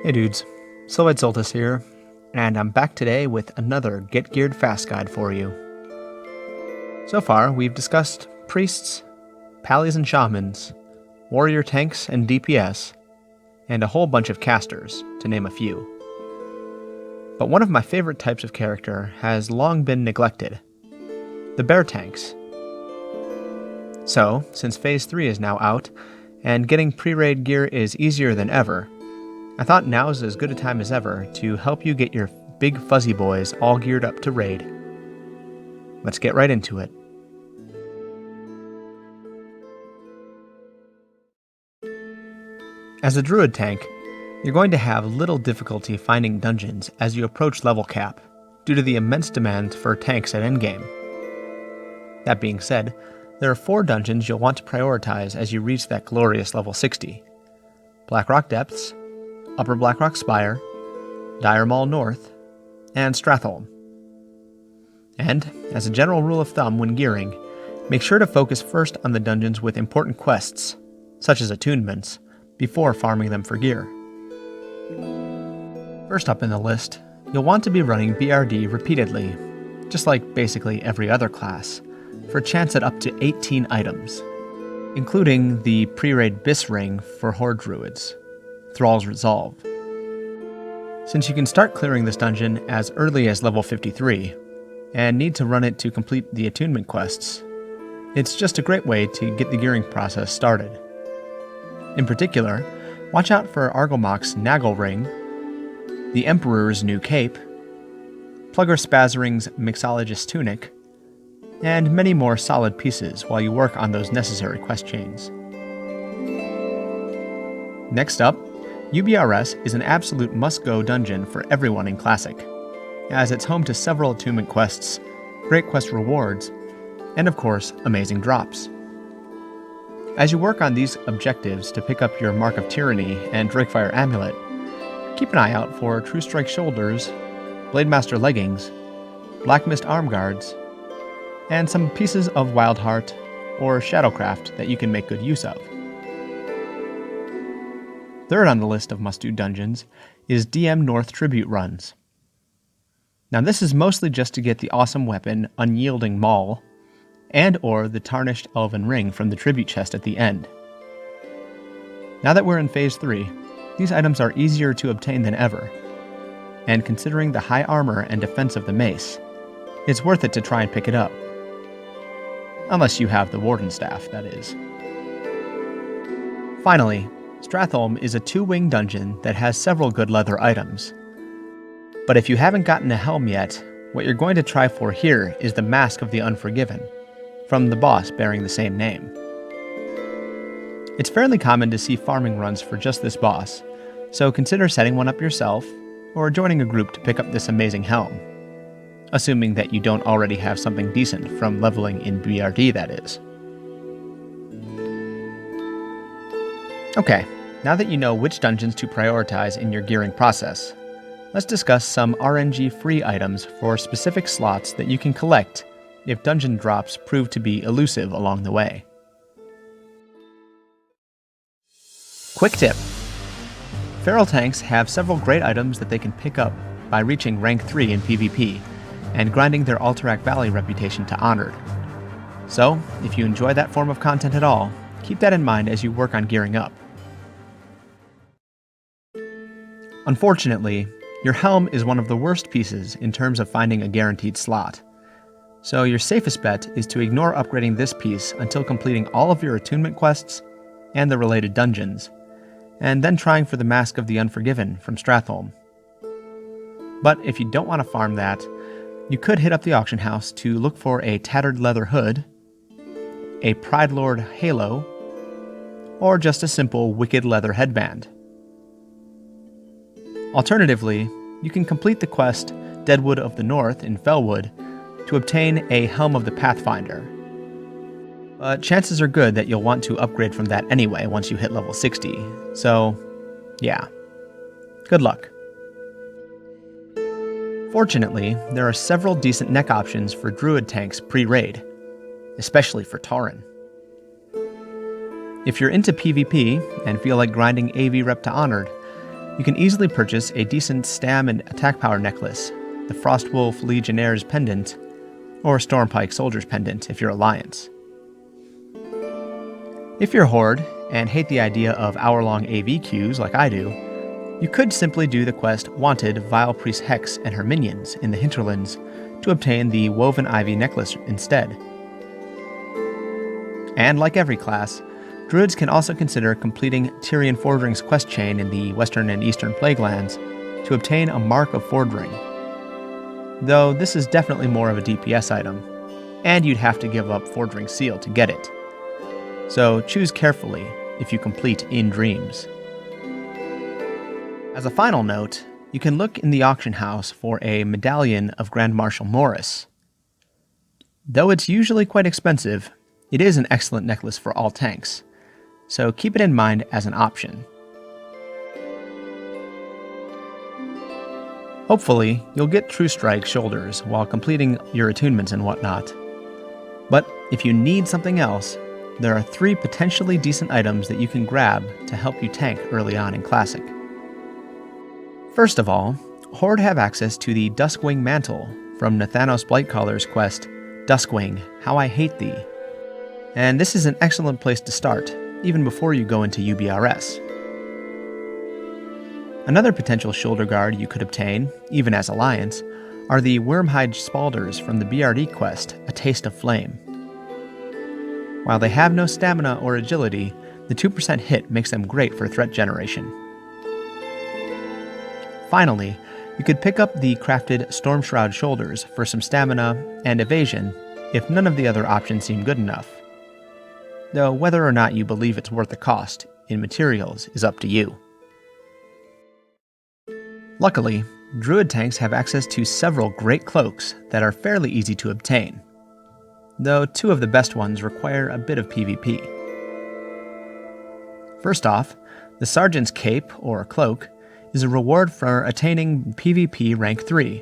Hey dudes, Simplified Soltis here, and I'm back today with another Get Geared Fast guide for you. So far, we've discussed priests, pallies and shamans, warrior tanks and DPS, and a whole bunch of casters, to name a few. But one of my favorite types of character has long been neglected: the bear tanks. So, since Phase 3 is now out, and getting pre-raid gear is easier than ever, I thought now's as good a time as ever to help you get your big fuzzy boys all geared up to raid. Let's get right into it. As a druid tank, you're going to have little difficulty finding dungeons as you approach level cap, due to the immense demand for tanks at endgame. That being said, there are 4 dungeons you'll want to prioritize as you reach that glorious level 60. Blackrock Depths, Upper Blackrock Spire, Dire Maul North, and Stratholme. And, as a general rule of thumb when gearing, make sure to focus first on the dungeons with important quests, such as attunements, before farming them for gear. First up in the list, you'll want to be running BRD repeatedly, just like basically every other class, for a chance at up to 18 items, including the pre-raid Bis Ring for Horde Druids, Thrall's Resolve. Since you can start clearing this dungeon as early as level 53, and need to run it to complete the attunement quests, it's just a great way to get the gearing process started. In particular, watch out for Argomach's Nagel Ring, the Emperor's New Cape, Plugger Spazzering's Mixologist Tunic, and many more solid pieces while you work on those necessary quest chains. Next up, UBRS is an absolute must-go dungeon for everyone in Classic, as it's home to several attunement quests, great quest rewards, and of course, amazing drops. As you work on these objectives to pick up your Mark of Tyranny and Drakefire Amulet, keep an eye out for True Strike Shoulders, Blademaster Leggings, Black Mist Arm Guards, and some pieces of Wildheart or Shadowcraft that you can make good use of. Third on the list of must-do dungeons is DM North Tribute runs. Now this is mostly just to get the awesome weapon Unyielding Maul, and or the Tarnished Elven Ring from the tribute chest at the end. Now that we're in Phase 3, these items are easier to obtain than ever, and considering the high armor and defense of the mace, it's worth it to try and pick it up. Unless you have the Warden Staff, that is. Finally, Stratholme is a 2-wing dungeon that has several good leather items. But if you haven't gotten a helm yet, what you're going to try for here is the Mask of the Unforgiven, from the boss bearing the same name. It's fairly common to see farming runs for just this boss, so consider setting one up yourself, or joining a group to pick up this amazing helm. Assuming that you don't already have something decent from leveling in BRD, that is. Okay, now that you know which dungeons to prioritize in your gearing process, let's discuss some RNG-free items for specific slots that you can collect if dungeon drops prove to be elusive along the way. Quick tip: Feral tanks have several great items that they can pick up by reaching rank 3 in PvP, and grinding their Alterac Valley reputation to Honored. So, if you enjoy that form of content at all, keep that in mind as you work on gearing up. Unfortunately, your helm is one of the worst pieces in terms of finding a guaranteed slot. So your safest bet is to ignore upgrading this piece until completing all of your attunement quests and the related dungeons, and then trying for the Mask of the Unforgiven from Stratholme. But if you don't want to farm that, you could hit up the auction house to look for a tattered leather hood, a Pride Lord halo, or just a simple wicked leather headband. Alternatively, you can complete the quest Deadwood of the North in Felwood to obtain a Helm of the Pathfinder. But chances are good that you'll want to upgrade from that anyway once you hit level 60, so yeah, good luck. Fortunately, there are several decent neck options for druid tanks pre-raid, especially for Tauren. If you're into PvP and feel like grinding AV rep to Honored, you can easily purchase a decent stam and attack power necklace, the Frostwolf Legionnaire's pendant, or Stormpike Soldier's pendant if you're Alliance. If you're Horde and hate the idea of hour-long AV queues like I do, you could simply do the quest Wanted Vile Priest Hex and her minions in the Hinterlands to obtain the Woven Ivy necklace instead. And like every class, Druids can also consider completing Tyrian Fordring's quest chain in the Western and Eastern Plaguelands to obtain a Mark of Fordring. Though this is definitely more of a DPS item, and you'd have to give up Fordring's seal to get it. So choose carefully if you complete In Dreams. As a final note, you can look in the auction house for a medallion of Grand Marshal Morris. Though it's usually quite expensive, it is an excellent necklace for all tanks, so keep it in mind as an option. Hopefully, you'll get True Strike shoulders while completing your attunements and whatnot. But if you need something else, there are 3 potentially decent items that you can grab to help you tank early on in Classic. First of all, Horde have access to the Duskwing Mantle from Nathanos Blightcaller's quest, Duskwing, How I Hate Thee. And this is an excellent place to start, even before you go into UBRS. Another potential shoulder guard you could obtain, even as Alliance, are the Wormhide Spalders from the BRD quest, A Taste of Flame. While they have no stamina or agility, the 2% hit makes them great for threat generation. Finally, you could pick up the crafted Stormshroud shoulders for some stamina and evasion if none of the other options seem good enough. Though whether or not you believe it's worth the cost in materials is up to you. Luckily, Druid tanks have access to several great cloaks that are fairly easy to obtain, though 2 of the best ones require a bit of PvP. First off, the Sergeant's Cape, or Cloak, is a reward for attaining PvP rank 3.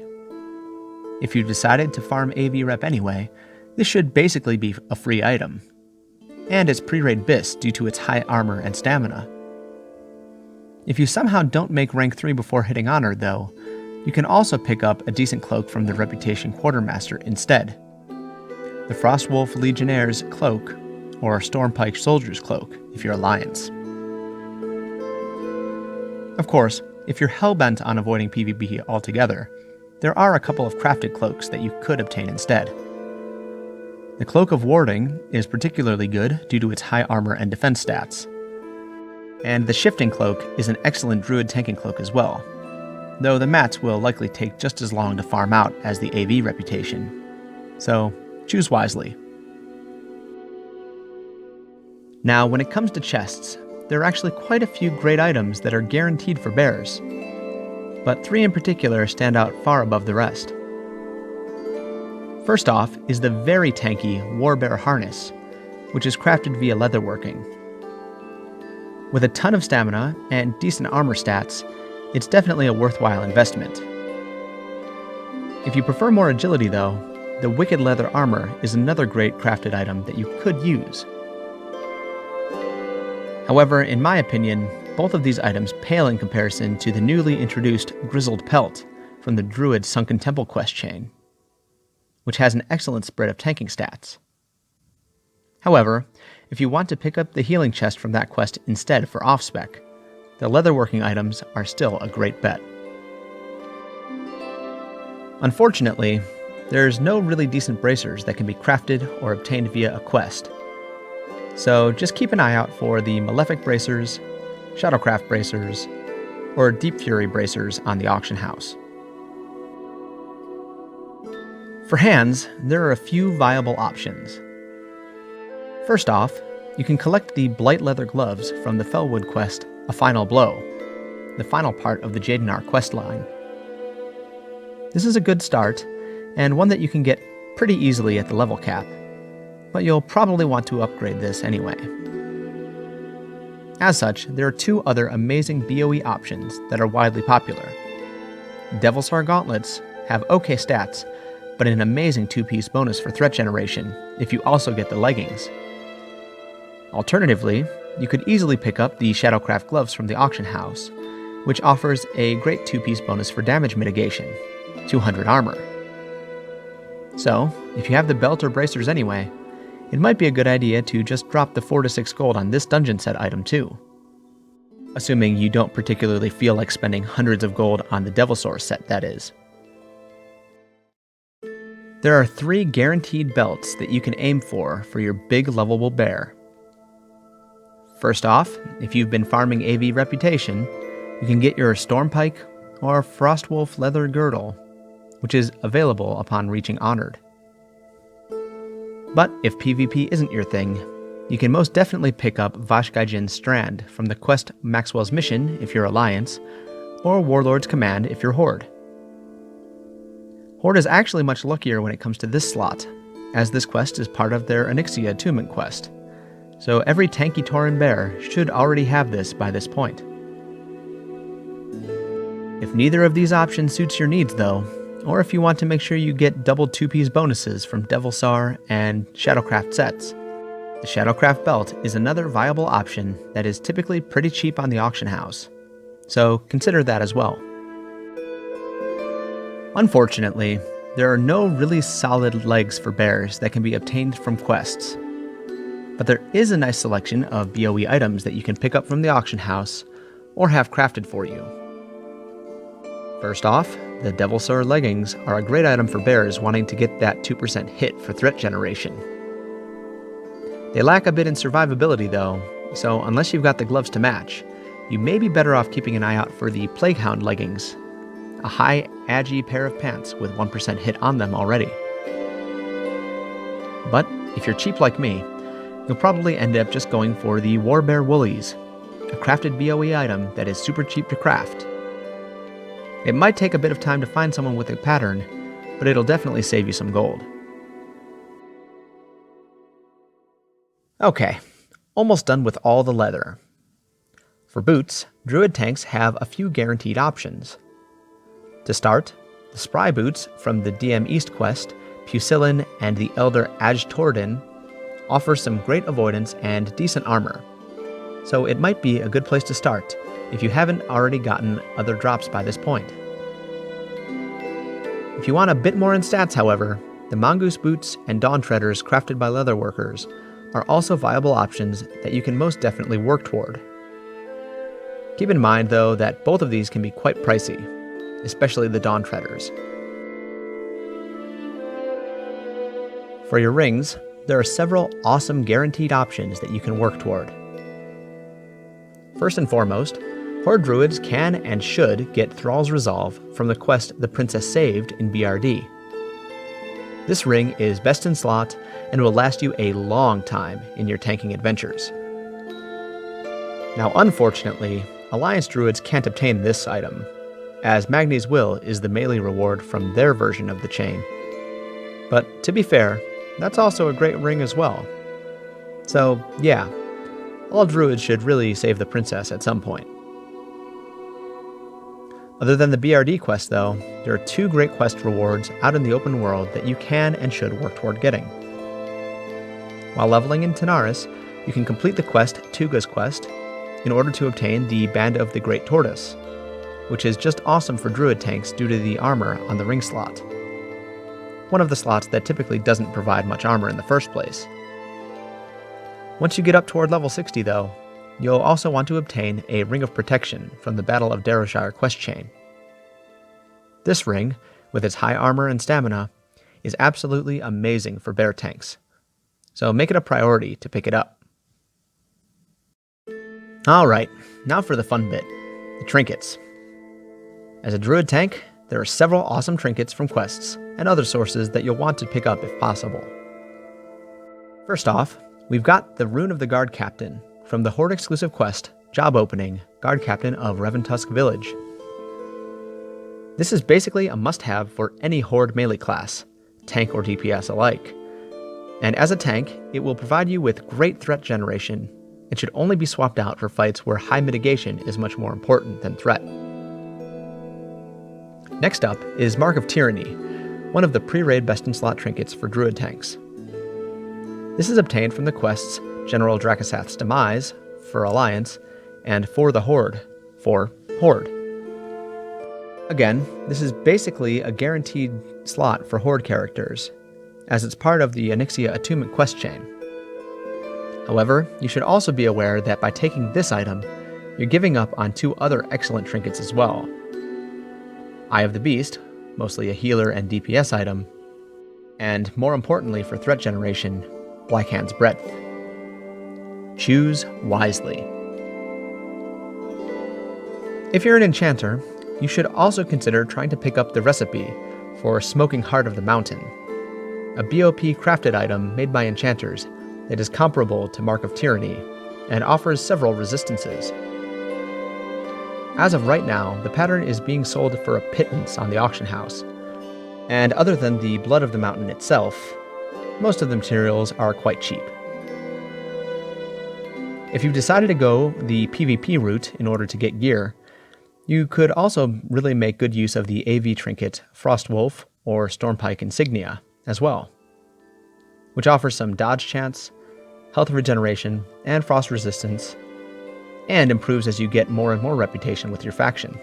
If you've decided to farm AV rep anyway, this should basically be a free item. And it's pre-raid bis due to its high armor and stamina. If you somehow don't make rank 3 before hitting Honor though, you can also pick up a decent cloak from the Reputation Quartermaster instead. The Frostwolf Legionnaire's Cloak, or Stormpike Soldier's Cloak if you're Alliance. Of course, if you're hellbent on avoiding PvP altogether, there are a couple of crafted cloaks that you could obtain instead. The Cloak of Warding is particularly good due to its high armor and defense stats. And the Shifting Cloak is an excellent Druid tanking cloak as well, though the mats will likely take just as long to farm out as the AV reputation. So, choose wisely. Now, when it comes to chests, there are actually quite a few great items that are guaranteed for bears, but 3 in particular stand out far above the rest. First off is the very tanky Warbear Harness, which is crafted via leatherworking. With a ton of stamina and decent armor stats, it's definitely a worthwhile investment. If you prefer more agility though, the Wicked Leather Armor is another great crafted item that you could use. However, in my opinion, both of these items pale in comparison to the newly introduced Grizzled Pelt from the Druid Sunken Temple quest chain, which has an excellent spread of tanking stats. However, if you want to pick up the healing chest from that quest instead for off-spec, the leatherworking items are still a great bet. Unfortunately, there's no really decent bracers that can be crafted or obtained via a quest, so just keep an eye out for the Malefic Bracers, Shadowcraft Bracers, or Deep Fury Bracers on the auction house. For hands, there are a few viable options. First off, you can collect the Blight Leather Gloves from the Fellwood quest, A Final Blow, the final part of the Jadenar quest line. This is a good start, and one that you can get pretty easily at the level cap, but you'll probably want to upgrade this anyway. As such, there are 2 other amazing BOE options that are widely popular. Devilsar Gauntlets have okay stats, but an amazing 2-piece bonus for threat generation if you also get the leggings. Alternatively, you could easily pick up the Shadowcraft Gloves from the auction house, which offers a great 2-piece bonus for damage mitigation, 200 armor. So, if you have the belt or bracers anyway, it might be a good idea to just drop the 4 to 6 gold on this dungeon set item too. Assuming you don't particularly feel like spending hundreds of gold on the Devil Source set, that is. There are 3 guaranteed belts that you can aim for your big lovable bear. First off, if you've been farming AV Reputation, you can get your Stormpike or Frostwolf Leather Girdle, which is available upon reaching Honored. But if PvP isn't your thing, you can most definitely pick up Vashgaijin's Strand from the quest Maxwell's Mission if you're Alliance, or Warlord's Command if you're Horde. Horde is actually much luckier when it comes to this slot, as this quest is part of their Onyxia Attunement quest, so every tanky Tauren bear should already have this by this point. If neither of these options suits your needs though, or if you want to make sure you get double 2-piece bonuses from Devilsar and Shadowcraft sets, the Shadowcraft belt is another viable option that is typically pretty cheap on the auction house, so consider that as well. Unfortunately, there are no really solid legs for bears that can be obtained from quests, but there is a nice selection of BOE items that you can pick up from the auction house or have crafted for you. First off, the Devilsar leggings are a great item for bears wanting to get that 2% hit for threat generation. They lack a bit in survivability though, so unless you've got the gloves to match, you may be better off keeping an eye out for the Plaguehound leggings, a high agi pair of pants with 1% hit on them already. But if you're cheap like me, you'll probably end up just going for the Warbear Woolies, a crafted BOE item that is super cheap to craft. It might take a bit of time to find someone with a pattern, but it'll definitely save you some gold. Okay, almost done with all the leather. For boots, Druid tanks have a few guaranteed options. To start, the Spry boots from the DM East quest, Pusillin and the Elder Ajtorden offer some great avoidance and decent armor, so it might be a good place to start if you haven't already gotten other drops by this point. If you want a bit more in stats, however, the Mongoose boots and Dawn Treaders crafted by leatherworkers are also viable options that you can most definitely work toward. Keep in mind, though, that both of these can be quite pricey, especially the Dawn Treaders. For your rings, there are several awesome guaranteed options that you can work toward. First and foremost, Horde Druids can and should get Thrall's Resolve from the quest The Princess Saved in BRD. This ring is best in slot and will last you a long time in your tanking adventures. Now unfortunately, Alliance Druids can't obtain this item, as Magni's Will is the melee reward from their version of the chain. But to be fair, that's also a great ring as well. So yeah, all Druids should really save the princess at some point. Other than the BRD quest though, there are 2 great quest rewards out in the open world that you can and should work toward getting. While leveling in Tanaris, you can complete the quest Tuga's Quest in order to obtain the Band of the Great Tortoise, which is just awesome for Druid tanks due to the armor on the ring slot. One of the slots that typically doesn't provide much armor in the first place. Once you get up toward level 60 though, you'll also want to obtain a Ring of Protection from the Battle of Darrowshire quest chain. This ring, with its high armor and stamina, is absolutely amazing for bear tanks, so make it a priority to pick it up. Alright, now for the fun bit, the trinkets. As a Druid tank, there are several awesome trinkets from quests and other sources that you'll want to pick up if possible. First off, we've got the Rune of the Guard Captain from the Horde exclusive quest, Job Opening, Guard Captain of Reventusk Village. This is basically a must-have for any Horde melee class, tank or DPS alike. And as a tank, it will provide you with great threat generation and should only be swapped out for fights where high mitigation is much more important than threat. Next up is Mark of Tyranny, one of the pre-raid best-in-slot trinkets for Druid tanks. This is obtained from the quests General Dracasath's Demise, for Alliance, and For the Horde, for Horde. Again, this is basically a guaranteed slot for Horde characters, as it's part of the Onyxia Attunement quest chain. However, you should also be aware that by taking this item, you're giving up on 2 other excellent trinkets as well. Eye of the Beast, mostly a healer and DPS item, and more importantly for threat generation, Black Hand's Breadth. Choose wisely. If you're an enchanter, you should also consider trying to pick up the recipe for Smoking Heart of the Mountain, a BOP crafted item made by enchanters that is comparable to Mark of Tyranny and offers several resistances. As of right now, the pattern is being sold for a pittance on the auction house, and other than the Blood of the Mountain itself, most of the materials are quite cheap. If you've decided to go the PvP route in order to get gear, you could also really make good use of the AV trinket Frostwolf or Stormpike Insignia as well, which offers some dodge chance, health regeneration, and frost resistance, and improves as you get more and more reputation with your faction.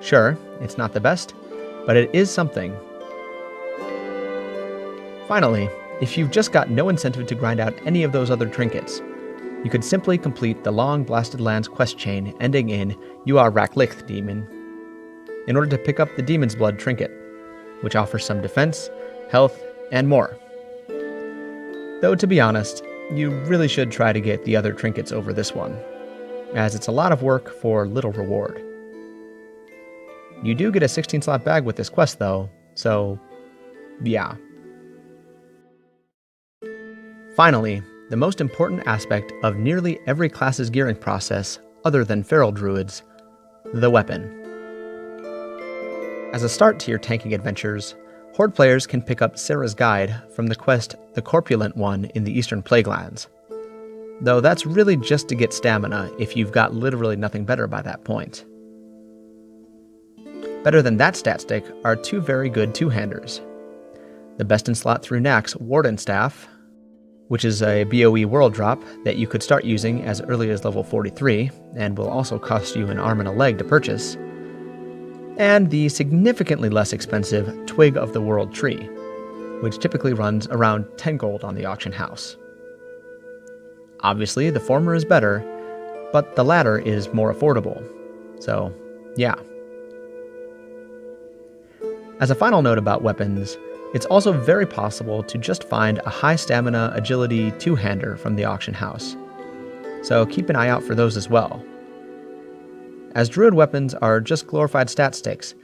Sure, it's not the best, but it is something. Finally, if you've just got no incentive to grind out any of those other trinkets, you could simply complete the Long Blasted Lands quest chain ending in You Are Raklicht Demon in order to pick up the Demon's Blood trinket, which offers some defense, health, and more. Though to be honest, you really should try to get the other trinkets over this one, as it's a lot of work for little reward. You do get a 16-slot bag with this quest though, so yeah. Finally, the most important aspect of nearly every class's gearing process other than Feral Druids, the weapon. As a start to your tanking adventures, Horde players can pick up Sarah's Guide from the quest The Corpulent One in the Eastern Plaguelands, though that's really just to get stamina if you've got literally nothing better by that point. Better than that stat stick are 2 very good two-handers. The best in slot through Knack's Warden Staff, which is a BOE world drop that you could start using as early as level 43, and will also cost you an arm and a leg to purchase, and the significantly less expensive Twig of the World tree, which typically runs around 10 gold on the auction house. Obviously, the former is better, but the latter is more affordable, so yeah. As a final note about weapons, it's also very possible to just find a high stamina agility two-hander from the auction house, so keep an eye out for those as well. As druid weapons are just glorified stat sticks,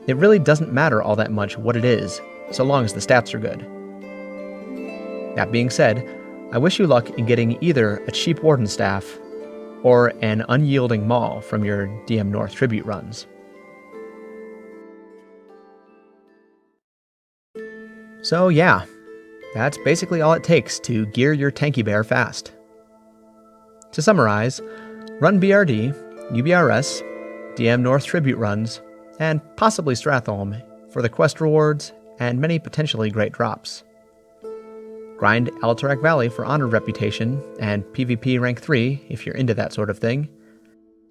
it really doesn't matter all that much what it is, so long as the stats are good. That being said, I wish you luck in getting either a cheap Warden Staff or an unyielding Maul from your DM North tribute runs. So yeah, that's basically all it takes to gear your Tanky Bear fast. To summarize, run BRD, UBRS, DM North tribute runs, and possibly Stratholme for the quest rewards and many potentially great drops. Grind Alterac Valley for honored reputation and PvP rank 3 if you're into that sort of thing,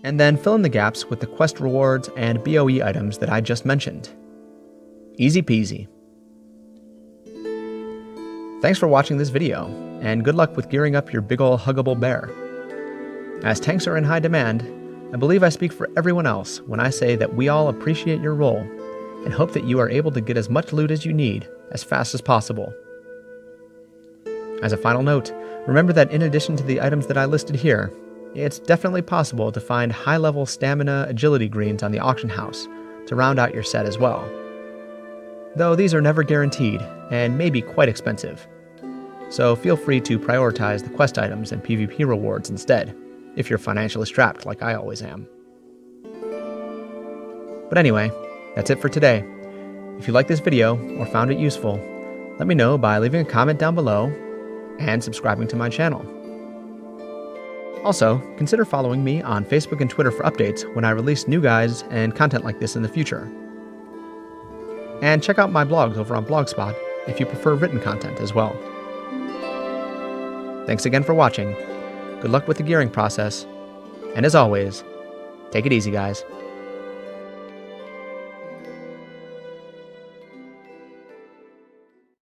and then fill in the gaps with the quest rewards and BOE items that I just mentioned. Easy peasy. Thanks for watching this video, and good luck with gearing up your big ol' huggable bear. As tanks are in high demand, I believe I speak for everyone else when I say that we all appreciate your role and hope that you are able to get as much loot as you need as fast as possible. As a final note, remember that in addition to the items that I listed here, it's definitely possible to find high-level stamina agility greens on the auction house to round out your set as well. Though these are never guaranteed and may be quite expensive, so feel free to prioritize the quest items and PvP rewards instead, if you're financially strapped like I always am. But anyway, that's it for today. If you liked this video or found it useful, let me know by leaving a comment down below and subscribing to my channel. Also, consider following me on Facebook and Twitter for updates when I release new guides and content like this in the future. And check out my blogs over on Blogspot if you prefer written content as well. Thanks again for watching, good luck with the gearing process, and as always, Take it easy, guys.